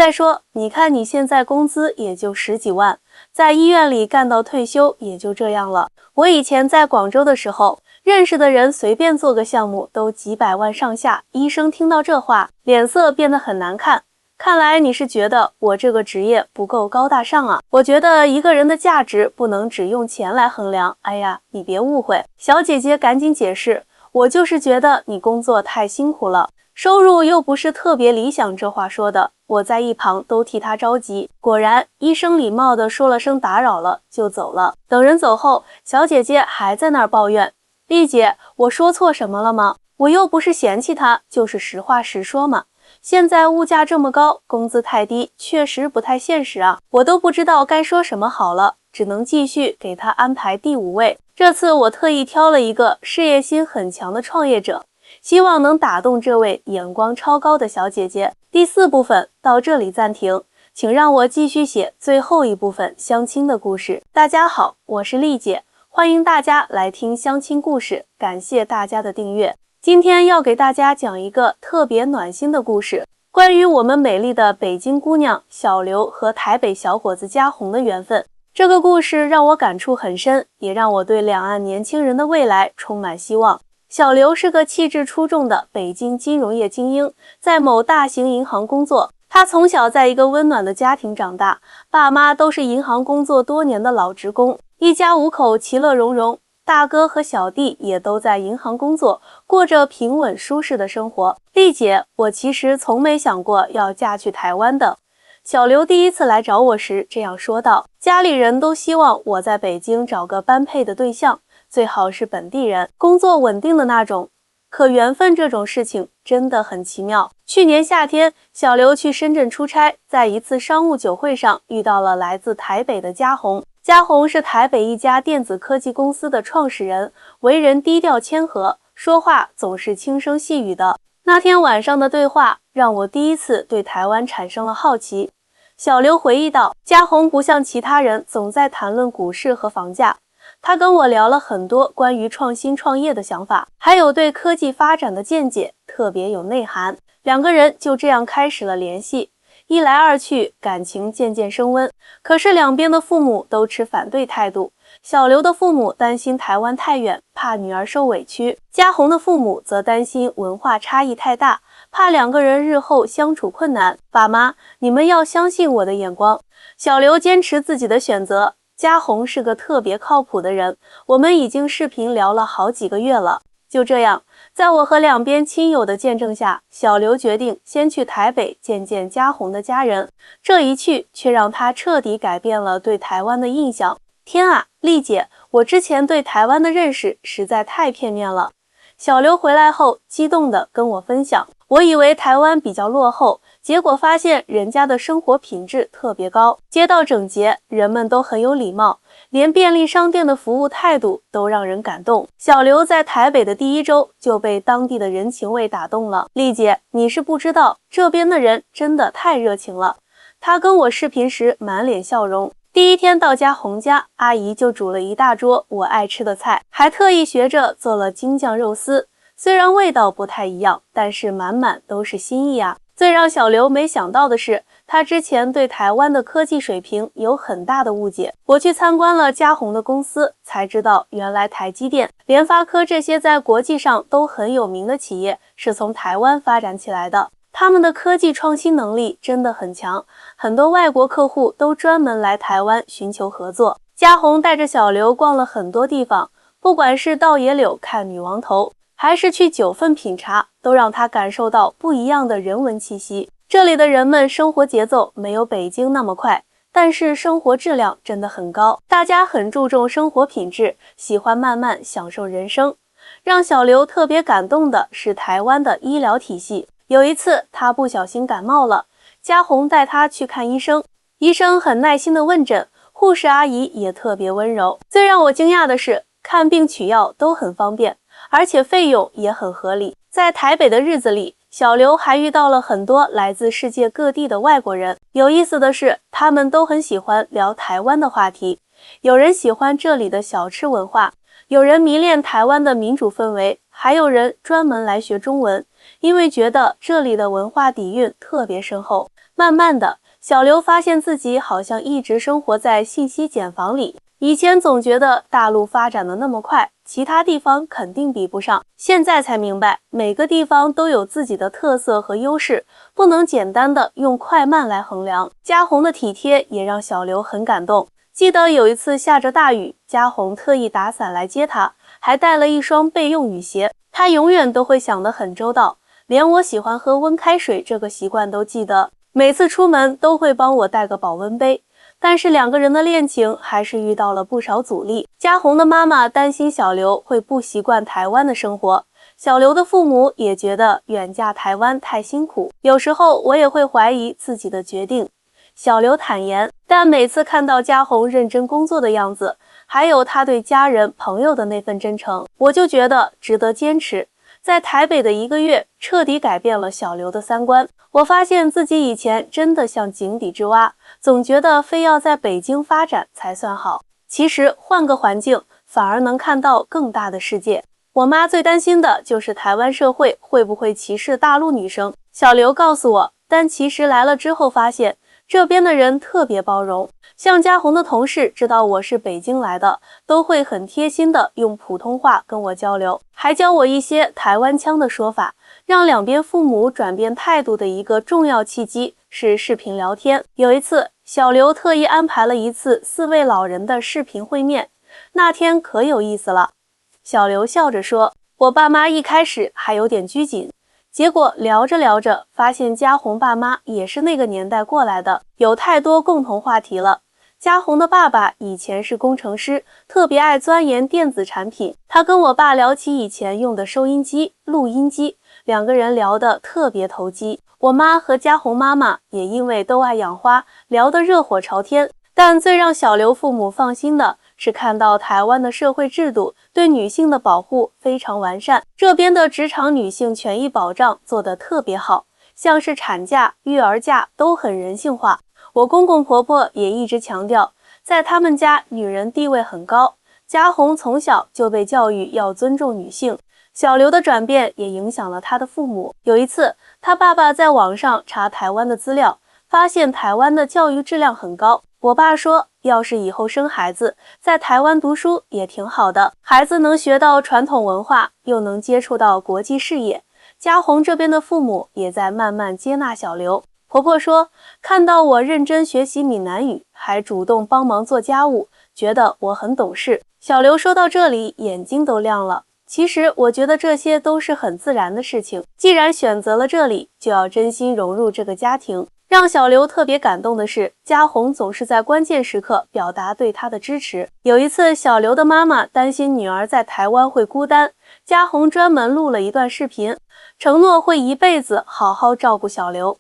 再说，你看你现在工资也就10几万，在医院里干到退休也就这样了。我以前在广州的时候，认识的人随便做个项目都几百万上下，医生听到这话，脸色变得很难看。看来你是觉得我这个职业不够高大上啊。我觉得一个人的价值不能只用钱来衡量。哎呀，你别误会。小姐姐赶紧解释，我就是觉得你工作太辛苦了，收入又不是特别理想。这话说的，我在一旁都替她着急。果然，医生礼貌地说了声打扰了，就走了。等人走后，小姐姐还在那儿抱怨，丽姐，我说错什么了吗？我又不是嫌弃她，就是实话实说嘛。现在物价这么高，工资太低，确实不太现实啊！我都不知道该说什么好了，只能继续给他安排第5位。这次我特意挑了一个事业心很强的创业者，希望能打动这位眼光超高的小姐姐。第4部分到这里暂停，请让我继续写最后一部分相亲的故事。大家好，我是丽姐，欢迎大家来听相亲故事，感谢大家的订阅。今天要给大家讲一个特别暖心的故事，关于我们美丽的北京姑娘小刘和台北小伙子嘉宏的缘分。这个故事让我感触很深，也让我对两岸年轻人的未来充满希望。小刘是个气质出众的北京金融业精英，在某大型银行工作。他从小在一个温暖的家庭长大，爸妈都是银行工作多年的老职工，一家5口其乐融融。大哥和小弟也都在银行工作，过着平稳舒适的生活。丽姐，我其实从没想过要嫁去台湾的。小刘第一次来找我时这样说道，家里人都希望我在北京找个般配的对象，最好是本地人，工作稳定的那种。可缘分这种事情真的很奇妙。去年夏天，小刘去深圳出差，在一次商务酒会上遇到了来自台北的嘉宏。嘉宏是台北一家电子科技公司的创始人，为人低调谦和，说话总是轻声细语的。那天晚上的对话让我第一次对台湾产生了好奇。小刘回忆道，嘉宏不像其他人总在谈论股市和房价，他跟我聊了很多关于创新创业的想法，还有对科技发展的见解，特别有内涵。2个人就这样开始了联系，一来二去，感情渐渐升温。可是两边的父母都持反对态度。小刘的父母担心台湾太远，怕女儿受委屈；嘉宏的父母则担心文化差异太大，怕2个人日后相处困难。爸妈，你们要相信我的眼光。小刘坚持自己的选择。嘉宏是个特别靠谱的人，我们已经视频聊了好几个月了。就这样，在我和两边亲友的见证下，小刘决定先去台北见见嘉宏的家人。这一去，却让他彻底改变了对台湾的印象。天啊，丽姐，我之前对台湾的认识实在太片面了。小刘回来后，激动地跟我分享，我以为台湾比较落后，结果发现人家的生活品质特别高，街道整洁，人们都很有礼貌，连便利商店的服务态度都让人感动。小刘在台北的第1周就被当地的人情味打动了。丽姐，你是不知道，这边的人真的太热情了。他跟我视频时满脸笑容。第1天到嘉宏家，阿姨就煮了一大桌我爱吃的菜，还特意学着做了京酱肉丝。虽然味道不太一样，但是满满都是心意啊。最让小刘没想到的是，他之前对台湾的科技水平有很大的误解。我去参观了嘉宏的公司，才知道原来台积电、联发科这些在国际上都很有名的企业是从台湾发展起来的。他们的科技创新能力真的很强，很多外国客户都专门来台湾寻求合作。嘉宏带着小刘逛了很多地方，不管是到野柳看女王头，还是去九份品茶，都让他感受到不一样的人文气息。这里的人们生活节奏没有北京那么快，但是生活质量真的很高，大家很注重生活品质，喜欢慢慢享受人生。让小刘特别感动的是台湾的医疗体系。有一次他不小心感冒了，嘉宏带他去看医生，医生很耐心的问诊，护士阿姨也特别温柔。最让我惊讶的是，看病取药都很方便，而且费用也很合理。在台北的日子里，小刘还遇到了很多来自世界各地的外国人。有意思的是，他们都很喜欢聊台湾的话题，有人喜欢这里的小吃文化，有人迷恋台湾的民主氛围，还有人专门来学中文。因为觉得这里的文化底蕴特别深厚。慢慢的，小刘发现自己好像一直生活在信息茧房里。以前总觉得大陆发展的那么快，其他地方肯定比不上，现在才明白每个地方都有自己的特色和优势，不能简单的用快慢来衡量。嘉宏的体贴也让小刘很感动。记得有一次下着大雨，嘉宏特意打伞来接他，还带了一双备用雨鞋。他永远都会想得很周到，连我喜欢喝温开水这个习惯都记得，每次出门都会帮我带个保温杯。但是两个人的恋情还是遇到了不少阻力。嘉宏的妈妈担心小刘会不习惯台湾的生活，小刘的父母也觉得远嫁台湾太辛苦。有时候我也会怀疑自己的决定。小刘坦言，但每次看到嘉宏认真工作的样子，还有他对家人朋友的那份真诚，我就觉得值得坚持。在台北的1个月，彻底改变了小刘的三观。我发现自己以前真的像井底之蛙，总觉得非要在北京发展才算好。其实换个环境，反而能看到更大的世界。我妈最担心的就是台湾社会会不会歧视大陆女生。小刘告诉我，但其实来了之后发现，这边的人特别包容，像嘉宏的同事知道我是北京来的，都会很贴心的用普通话跟我交流，还教我一些台湾腔的说法。让两边父母转变态度的一个重要契机是视频聊天。有一次，小刘特意安排了一次4位老人的视频会面，那天可有意思了。小刘笑着说，我爸妈一开始还有点拘谨，结果聊着聊着，发现嘉宏爸妈也是那个年代过来的，有太多共同话题了。嘉宏的爸爸以前是工程师，特别爱钻研电子产品。他跟我爸聊起以前用的收音机、录音机，两个人聊得特别投机。我妈和嘉宏妈妈也因为都爱养花，聊得热火朝天。但最让小刘父母放心的是看到台湾的社会制度对女性的保护非常完善，这边的职场女性权益保障做得特别好，像是产假、育儿假都很人性化。我公公婆婆也一直强调，在他们家女人地位很高，嘉宏从小就被教育要尊重女性。小刘的转变也影响了他的父母。有一次，他爸爸在网上查台湾的资料，发现台湾的教育质量很高。我爸说，要是以后生孩子，在台湾读书也挺好的，孩子能学到传统文化，又能接触到国际视野。嘉宏这边的父母也在慢慢接纳小刘。婆婆说，看到我认真学习闽南语，还主动帮忙做家务，觉得我很懂事。小刘说到这里，眼睛都亮了。其实我觉得这些都是很自然的事情，既然选择了这里，就要真心融入这个家庭。让小刘特别感动的是，嘉宏总是在关键时刻表达对他的支持。有一次，小刘的妈妈担心女儿在台湾会孤单，嘉宏专门录了一段视频，承诺会一辈子好好照顾小刘。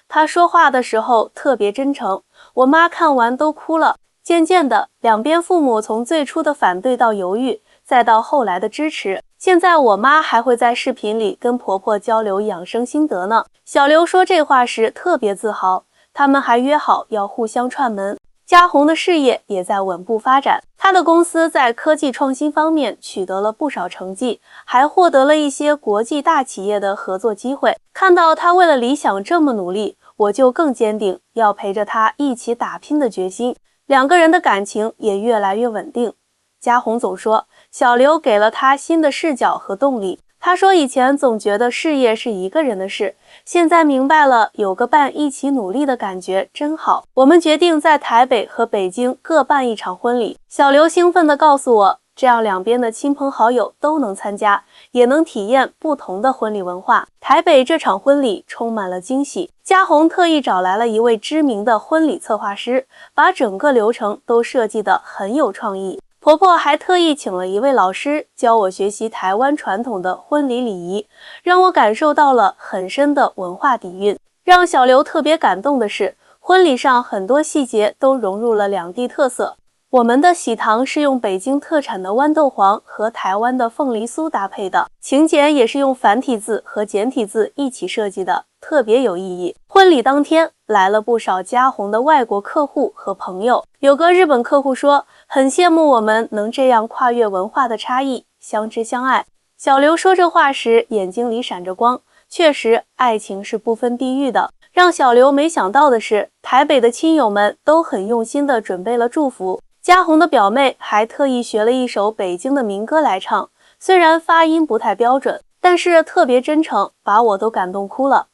他说话的时候特别真诚，我妈看完都哭了。渐渐的，两边父母从最初的反对到犹豫，再到后来的支持。现在我妈还会在视频里跟婆婆交流养生心得呢。小刘说这话时特别自豪，他们还约好要互相串门。嘉宏的事业也在稳步发展，他的公司在科技创新方面取得了不少成绩，还获得了一些国际大企业的合作机会。看到他为了理想这么努力，我就更坚定要陪着他一起打拼的决心。两个人的感情也越来越稳定。嘉宏总说，小刘给了他新的视角和动力。他说以前总觉得事业是一个人的事，现在明白了有个伴一起努力的感觉真好。我们决定在台北和北京各办一场婚礼。小刘兴奋地告诉我，这样两边的亲朋好友都能参加，也能体验不同的婚礼文化。台北这场婚礼充满了惊喜，嘉宏特意找来了一位知名的婚礼策划师，把整个流程都设计得很有创意。婆婆还特意请了一位老师教我学习台湾传统的婚礼礼仪，让我感受到了很深的文化底蕴。让小刘特别感动的是，婚礼上很多细节都融入了两地特色。我们的喜糖是用北京特产的豌豆黄和台湾的凤梨酥搭配的，请柬也是用繁体字和简体字一起设计的，特别有意义。婚礼当天来了不少嘉宏的外国客户和朋友，有个日本客户说，很羡慕我们能这样跨越文化的差异，相知相爱。小刘说这话时眼睛里闪着光，确实，爱情是不分地域的。让小刘没想到的是，台北的亲友们都很用心地准备了祝福。嘉宏的表妹还特意学了一首北京的民歌来唱，虽然发音不太标准，但是特别真诚，把我都感动哭了。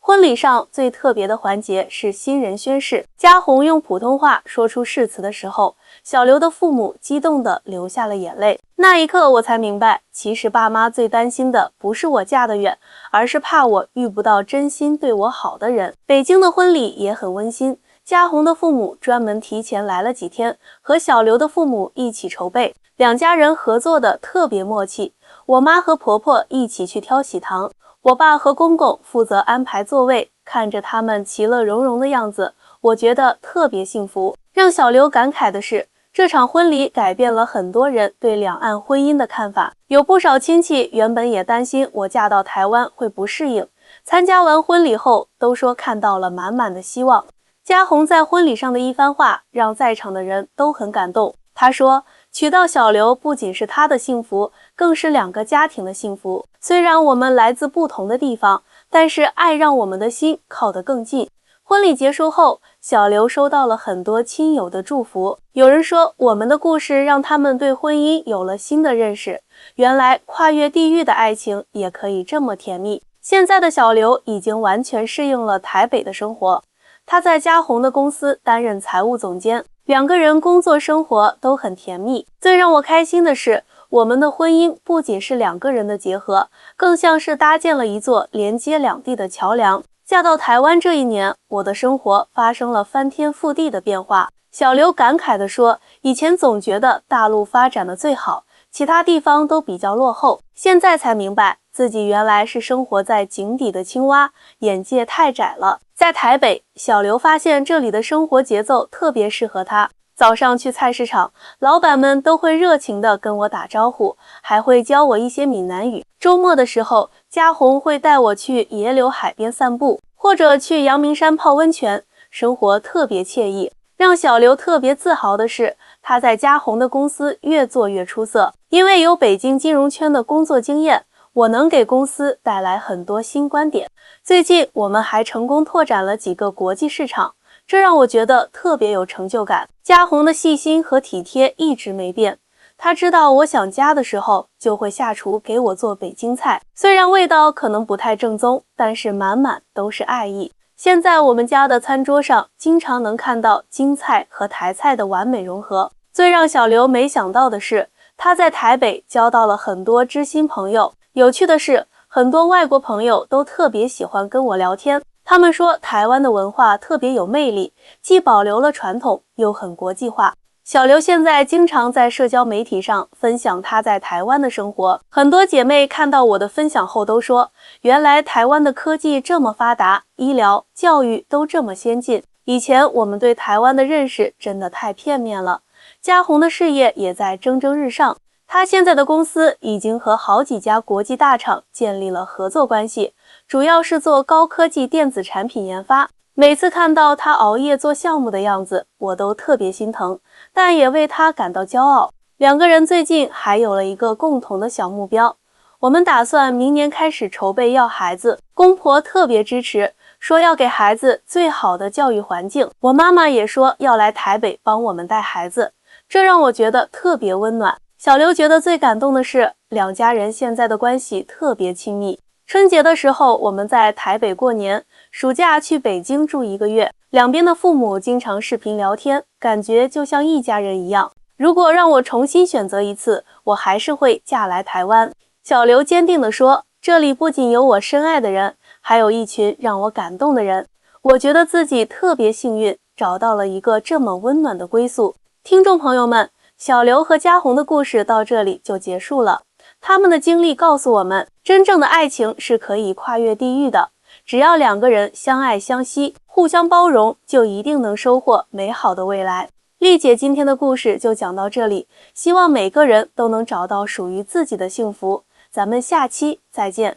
婚礼上最特别的环节是新人宣誓，嘉宏用普通话说出誓词的时候，小刘的父母激动地流下了眼泪。那一刻我才明白，其实爸妈最担心的不是我嫁得远，而是怕我遇不到真心对我好的人。北京的婚礼也很温馨，嘉宏的父母专门提前来了几天，和小刘的父母一起筹备，两家人合作的特别默契。我妈和婆婆一起去挑喜糖，我爸和公公负责安排座位，看着他们其乐融融的样子，我觉得特别幸福。让小刘感慨的是，这场婚礼改变了很多人对两岸婚姻的看法。有不少亲戚原本也担心我嫁到台湾会不适应，参加完婚礼后都说看到了满满的希望。嘉宏在婚礼上的一番话让在场的人都很感动。他说，娶到小刘不仅是他的幸福，更是两个家庭的幸福。虽然我们来自不同的地方，但是爱让我们的心靠得更近。婚礼结束后，小刘收到了很多亲友的祝福。有人说，我们的故事让他们对婚姻有了新的认识，原来跨越地域的爱情也可以这么甜蜜。现在的小刘已经完全适应了台北的生活，他在嘉宏的公司担任财务总监，两个人工作生活都很甜蜜。最让我开心的是，我们的婚姻不仅是两个人的结合，更像是搭建了一座连接两地的桥梁。嫁到台湾这一年，我的生活发生了翻天覆地的变化。小刘感慨地说，以前总觉得大陆发展的最好，其他地方都比较落后，现在才明白自己原来是生活在井底的青蛙，眼界太窄了。在台北，小刘发现这里的生活节奏特别适合他。早上去菜市场，老板们都会热情地跟我打招呼，还会教我一些闽南语。周末的时候，嘉宏会带我去野柳海边散步，或者去阳明山泡温泉，生活特别惬意。让小刘特别自豪的是，他在嘉宏的公司越做越出色。因为有北京金融圈的工作经验，我能给公司带来很多新观点。最近我们还成功拓展了几个国际市场，这让我觉得特别有成就感。嘉宏的细心和体贴一直没变，他知道我想家的时候，就会下厨给我做北京菜，虽然味道可能不太正宗，但是满满都是爱意。现在我们家的餐桌上经常能看到京菜和台菜的完美融合。最让小刘没想到的是，他在台北交到了很多知心朋友。有趣的是，很多外国朋友都特别喜欢跟我聊天，他们说台湾的文化特别有魅力，既保留了传统，又很国际化。小刘现在经常在社交媒体上分享他在台湾的生活，很多姐妹看到我的分享后都说，原来台湾的科技这么发达，医疗、教育都这么先进，以前我们对台湾的认识真的太片面了。嘉宏的事业也在蒸蒸日上，他现在的公司已经和好几家国际大厂建立了合作关系，主要是做高科技电子产品研发。每次看到他熬夜做项目的样子，我都特别心疼，但也为他感到骄傲。两个人最近还有了一个共同的小目标，我们打算明年开始筹备要孩子，公婆特别支持，说要给孩子最好的教育环境。我妈妈也说要来台北帮我们带孩子，这让我觉得特别温暖。小刘觉得最感动的是，两家人现在的关系特别亲密。春节的时候，我们在台北过年，暑假去北京住1个月，两边的父母经常视频聊天，感觉就像一家人一样。如果让我重新选择一次，我还是会嫁来台湾。小刘坚定地说，这里不仅有我深爱的人，还有一群让我感动的人。我觉得自己特别幸运，找到了一个这么温暖的归宿。听众朋友们，小刘和嘉宏的故事到这里就结束了。他们的经历告诉我们，真正的爱情是可以跨越地域的，只要两个人相爱相惜，互相包容，就一定能收获美好的未来。丽姐今天的故事就讲到这里，希望每个人都能找到属于自己的幸福。咱们下期再见。